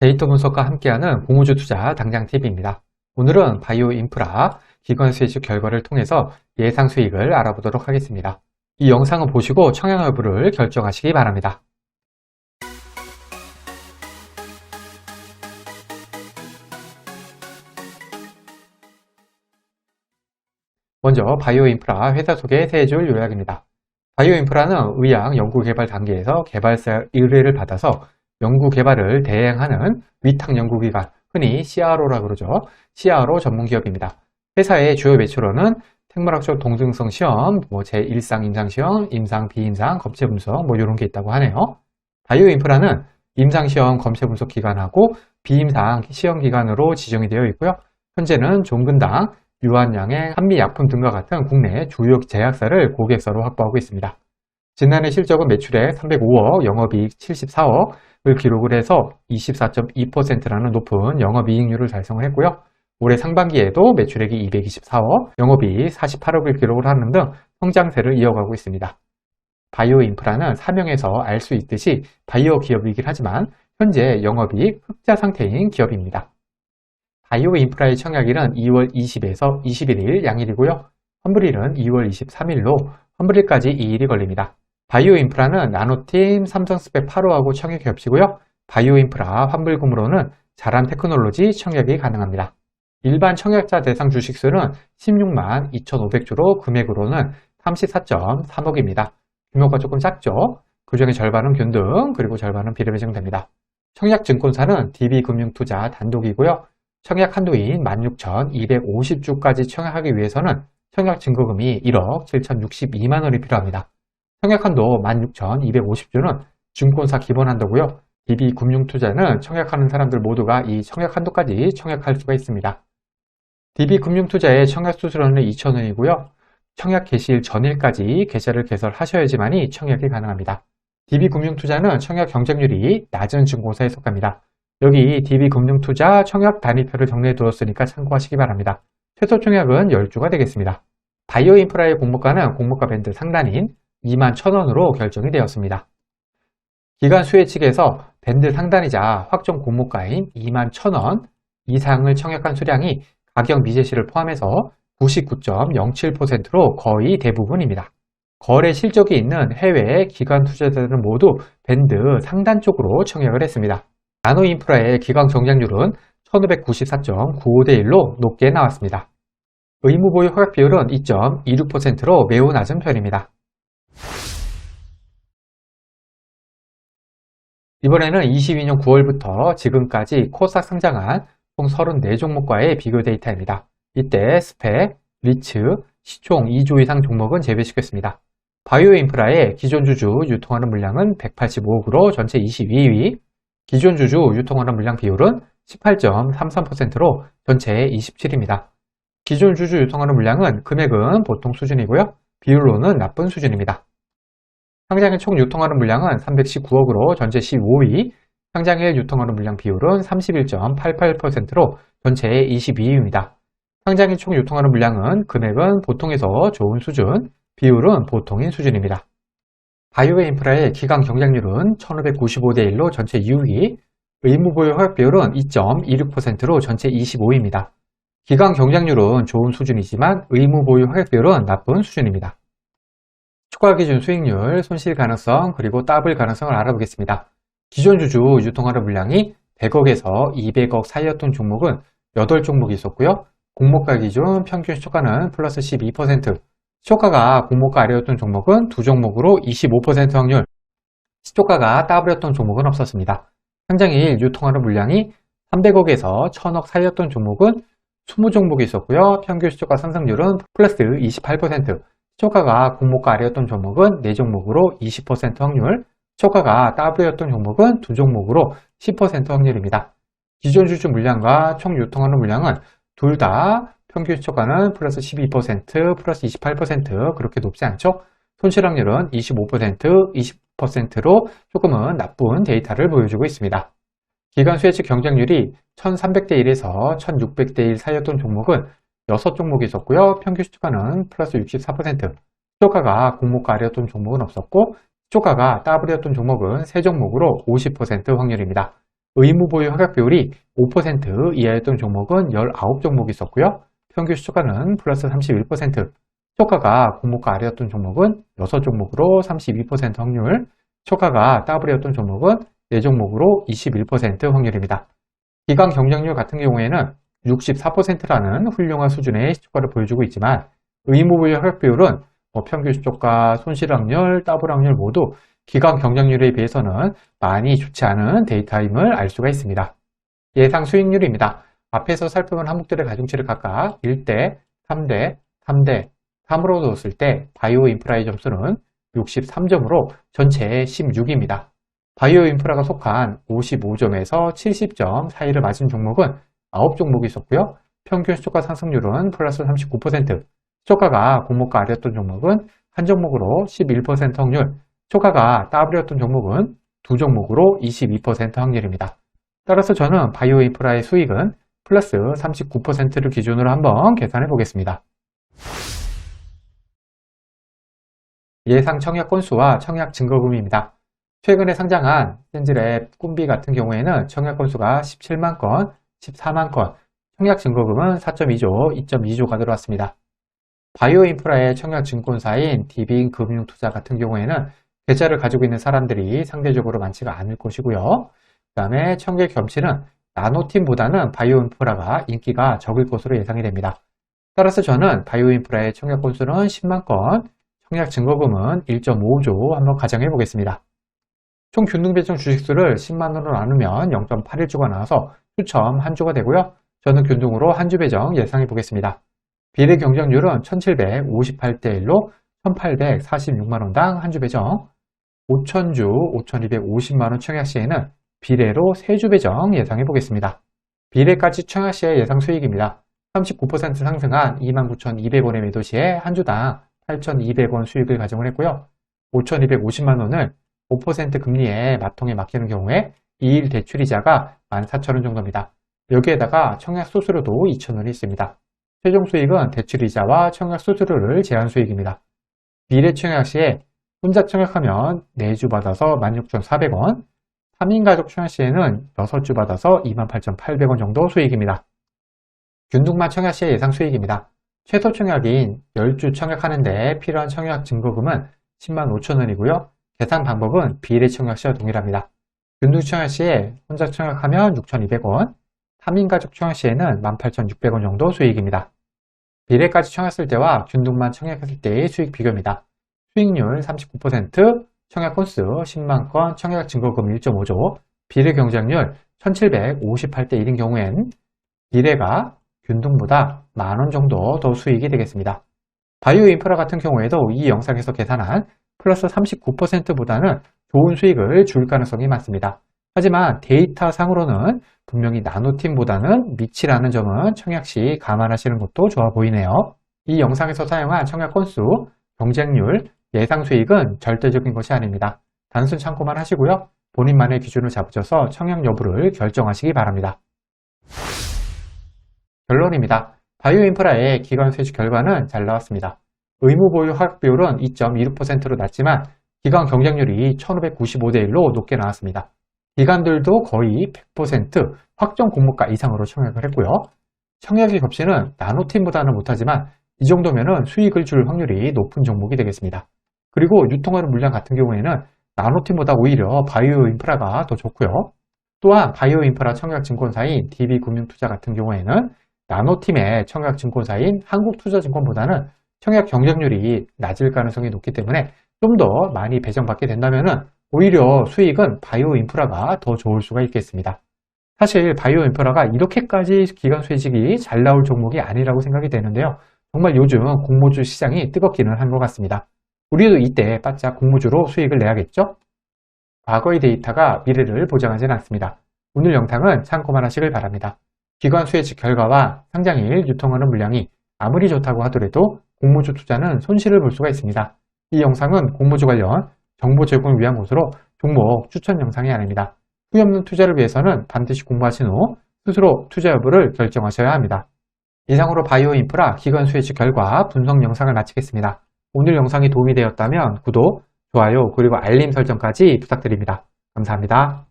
데이터 분석과 함께하는 공우주 투자 당장 팁입니다. 오늘은 바이오 인프라 기관 수혜주 결과를 통해서 예상 수익을 알아보도록 하겠습니다. 이 영상을 보시고 청약 여부를 결정하시기 바랍니다. 먼저 바이오 인프라 회사 소개 3줄 요약입니다. 바이오 인프라는 의학 연구개발 단계에서 개발사 의뢰를 받아서 연구개발을 대행하는 위탁 연구기관, 흔히 CRO라고 그러죠. CRO 전문기업입니다. 회사의 주요 매출원은 생물학적 동등성 시험, 제1상 임상시험, 임상, 비임상, 검체분석 이런 게 있다고 하네요. 바이오 인프라는 임상시험 검체분석 기관하고 비임상 시험 기관으로 지정이 되어 있고요. 현재는 종근당, 유한양행, 한미약품 등과 같은 국내 주요 제약사를 고객사로 확보하고 있습니다. 지난해 실적은 매출액 305억, 영업이익 74억을 기록을 해서 24.2%라는 높은 영업이익률을 달성을 했고요. 올해 상반기에도 매출액이 224억, 영업이익 48억을 기록을 하는 등 성장세를 이어가고 있습니다. 바이오 인프라는 사명에서 알 수 있듯이 바이오 기업이긴 하지만 현재 영업이익 흑자 상태인 기업입니다. 바이오 인프라의 청약일은 2월 20에서 21일 양일이고요. 환불일은 2월 23일로 환불일까지 2일이 걸립니다. 바이오 인프라는 나노팀, 삼성스펙 8호하고 청약이 겹치고요. 바이오 인프라 환불금으로는 자란 테크놀로지 청약이 가능합니다. 일반 청약자 대상 주식수는 16만 2,500주로 금액으로는 34.3억입니다. 규모가 조금 작죠? 그 중에 절반은 균등, 그리고 절반은 비례배정됩니다. 청약 증권사는 DB금융투자 단독이고요. 청약 한도인 16,250주까지 청약하기 위해서는 청약 증거금이 1억 7,062만 원이 필요합니다. 청약 한도 16,250주는 증권사 기본 한도고요. DB금융투자는 청약하는 사람들 모두가 이 청약 한도까지 청약할 수가 있습니다. DB금융투자의 청약 수수료는 2,000원이고요. 청약 개시일 전일까지 계좌를 개설하셔야지만이 청약이 가능합니다. DB금융투자는 청약 경쟁률이 낮은 증권사에 속합니다. 여기 DB금융투자 청약 단위표를 정리해 두었으니까 참고하시기 바랍니다. 최소 청약은 10주가 되겠습니다. 바이오 인프라의 공모가는 공모가 밴드 상단인 21,000원으로 결정이 되었습니다. 기관 수혜 측에서 밴드 상단이자 확정 공모가인 21,000원 이상을 청약한 수량이 가격 미제시를 포함해서 99.07%로 거의 대부분입니다. 거래 실적이 있는 해외 기관 투자자들은 모두 밴드 상단 쪽으로 청약을 했습니다. 나노인프라의 기관 경쟁률은 1594.95대 1로 높게 나왔습니다. 의무보유 허약 비율은 2.26%로 매우 낮은 편입니다. 이번에는 22년 9월부터 지금까지 코스닥 상장한 총 34종목과의 비교 데이터입니다. 이때 스펙, 리츠, 시총 2조 이상 종목은 제외시켰습니다. 바이오 인프라의 기존 주주 유통하는 물량은 185억으로 전체 22위, 기존 주주 유통하는 물량 비율은 18.33%로 전체 27위입니다. 기존 주주 유통하는 물량은 금액은 보통 수준이고요. 비율로는 나쁜 수준입니다. 상장일 총 유통하는 물량은 319억으로 전체 15위, 상장일 유통하는 물량 비율은 31.88%로 전체 22위입니다. 상장일 총 유통하는 물량은 금액은 보통에서 좋은 수준, 비율은 보통인 수준입니다. 바이오 인프라의 기관 경쟁률은 1595대 1로 전체 6위, 의무보유 허약 비율은 2.26%로 전체 25위입니다. 기관 경쟁률은 좋은 수준이지만 의무보유 허약 비율은 나쁜 수준입니다. 추가 기준 수익률, 손실 가능성, 그리고 더블 가능성을 알아보겠습니다. 기존 주주 유통하는 물량이 100억에서 200억 사이였던 종목은 8종목이 있었고요. 공모가 기준 평균 시초가는 플러스 12%, 시초가가 공모가 아래였던 종목은 2종목으로 25% 확률, 시초가가 더블이었던 종목은 없었습니다. 상장일 유통하는 물량이 300억에서 1000억 사이였던 종목은 20종목이 있었고요. 평균 시초가 상승률은 플러스 28%, 시초가가 공모가 아래였던 종목은 4종목으로 20% 확률, 시초가가 더블이었던 종목은 2종목으로 10% 확률입니다. 기존 주주 물량과 총 유통하는 물량은 둘 다 평균 시초가는 플러스 12%, 플러스 28% 그렇게 높지 않죠? 손실 확률은 25%, 20%로 조금은 나쁜 데이터를 보여주고 있습니다. 기관 수혜 측 경쟁률이 1300대 1에서 1600대 1 사이였던 종목은 6종목이 있었고요. 평균 시초가는 플러스 64%, 시초가가 공모가 아래였던 종목은 없었고, 시초가가 더블이었던 종목은 3종목으로 50% 확률입니다. 의무 보유 허약 비율이 5% 이하였던 종목은 19종목이 있었고요. 평균 시초가는 플러스 31%, 시초가가 공모가 아래였던 종목은 6종목으로 32% 확률, 시초가가 더블이었던 종목은 4종목으로 21% 확률입니다. 기관 경쟁률 같은 경우에는 64%라는 훌륭한 수준의 시초가를 보여주고 있지만 의무 보유 허약 비율은 평균 시초가, 손실 확률, 더블 확률 모두 기관 경쟁률에 비해서는 많이 좋지 않은 데이터임을 알 수가 있습니다. 예상 수익률입니다. 앞에서 살펴본 항목들의 가중치를 각각 1대, 3대, 3대, 3으로 뒀을 때 바이오 인프라의 점수는 63점으로 전체 16입니다. 바이오 인프라가 속한 55점에서 70점 사이를 맞은 종목은 9종목이 있었고요. 평균 시초가 상승률은 플러스 39%, 시초가가 공모가 아래였던 종목은 한 종목으로 11% 확률, 시초가가 더블이었던 종목은 2종목으로 22% 확률입니다. 따라서 저는 바이오 인프라의 수익은 플러스 39%를 기준으로 한번 계산해 보겠습니다. 예상 청약 건수와 청약 증거금입니다. 최근에 상장한 센즈랩, 꿈비 같은 경우에는 청약 건수가 17만 건, 14만 건, 청약 증거금은 4.2조, 2.2조가 들어왔습니다. 바이오 인프라의 청약 증권사인 DB금융투자 같은 경우에는 계좌를 가지고 있는 사람들이 상대적으로 많지가 않을 것이고요. 그 다음에 청약 겹치는 나노팀보다는 바이오 인프라가 인기가 적을 것으로 예상이 됩니다. 따라서 저는 바이오 인프라의 청약 건수는 10만 건, 청약 증거금은 1.5조 한번 가정해 보겠습니다. 총 균등배정 주식수를 10만원으로 나누면 0.81주가 나와서 추첨 1주가 되고요. 저는 균등으로 한 주 배정 예상해 보겠습니다. 비례 경쟁률은 1758대 1로 1846만원당 한 주 배정, 5000주 5250만원 청약 시에는 비례로 3주 배정 예상해 보겠습니다. 비례까지 청약 시의 예상 수익입니다. 39% 상승한 29,200원의 매도 시에 한 주당 8,200원 수익을 가정을 했고요. 5,250만원을 5% 금리에 마통에 맡기는 경우에 2일 대출이자가 14,000원 정도입니다. 여기에다가 청약 수수료도 2,000원이 있습니다. 최종 수익은 대출이자와 청약 수수료를 제한 수익입니다. 미래 청약 시에 혼자 청약하면 4주 받아서 16,400원, 3인 가족 청약 시에는 6주 받아서 28,800원 정도 수익입니다. 균등만 청약 시의 예상 수익입니다. 최소 청약인 10주 청약하는데 필요한 청약 증거금은 10만 5천원이고요. 계산 방법은 비례 청약 시와 동일합니다. 균등 청약 시에 혼자 청약하면 6,200원, 3인 가족 청약 시에는 18,600원 정도 수익입니다. 비례까지 청약했을 때와 균등만 청약했을 때의 수익 비교입니다. 수익률 39%, 청약 건수 10만 건, 청약 증거금 1.5조, 비례 경쟁률 1758대 1인 경우엔 비례가 균등보다 만원 정도 더 수익이 되겠습니다. 바이오 인프라 같은 경우에도 이 영상에서 계산한 플러스 39%보다는 좋은 수익을 줄 가능성이 많습니다. 하지만 데이터 상으로는 분명히 나노팀보다는 미치라는 점은 청약 시 감안하시는 것도 좋아 보이네요. 이 영상에서 사용한 청약 건수, 경쟁률, 예상 수익은 절대적인 것이 아닙니다. 단순 참고만 하시고요. 본인만의 기준을 잡으셔서 청약 여부를 결정하시기 바랍니다. 결론입니다. 바이오 인프라의 기관 수익 결과는 잘 나왔습니다. 의무 보유 허약 비율은 2.26%로 낮지만 기관 경쟁률이 1595대 1로 높게 나왔습니다. 기관들도 거의 100% 확정 공모가 이상으로 청약을 했고요. 청약의 겹치는 나노팀보다는 못하지만 이 정도면 수익을 줄 확률이 높은 종목이 되겠습니다. 그리고 유통하는 물량 같은 경우에는 나노팀보다 오히려 바이오 인프라가 더 좋고요. 또한 바이오 인프라 청약 증권사인 DB금융투자 같은 경우에는 나노팀의 청약 증권사인 한국투자증권보다는 청약 경쟁률이 낮을 가능성이 높기 때문에 좀 더 많이 배정받게 된다면 오히려 수익은 바이오 인프라가 더 좋을 수가 있겠습니다. 사실 바이오 인프라가 이렇게까지 기관 수익이 잘 나올 종목이 아니라고 생각이 되는데요. 정말 요즘 공모주 시장이 뜨겁기는 한 것 같습니다. 우리도 이때 바짝 공모주로 수익을 내야겠죠? 과거의 데이터가 미래를 보장하지는 않습니다. 오늘 영상은 참고만 하시길 바랍니다. 기관 수혜직 결과와 상장일 유통하는 물량이 아무리 좋다고 하더라도 공모주 투자는 손실을 볼 수가 있습니다. 이 영상은 공모주 관련 정보 제공을 위한 것으로 종목 추천 영상이 아닙니다. 후회 없는 투자를 위해서는 반드시 공부하신 후 스스로 투자 여부를 결정하셔야 합니다. 이상으로 바이오 인프라 기관 수혜직 결과 분석 영상을 마치겠습니다. 오늘 영상이 도움이 되었다면 구독, 좋아요, 그리고 알림 설정까지 부탁드립니다. 감사합니다.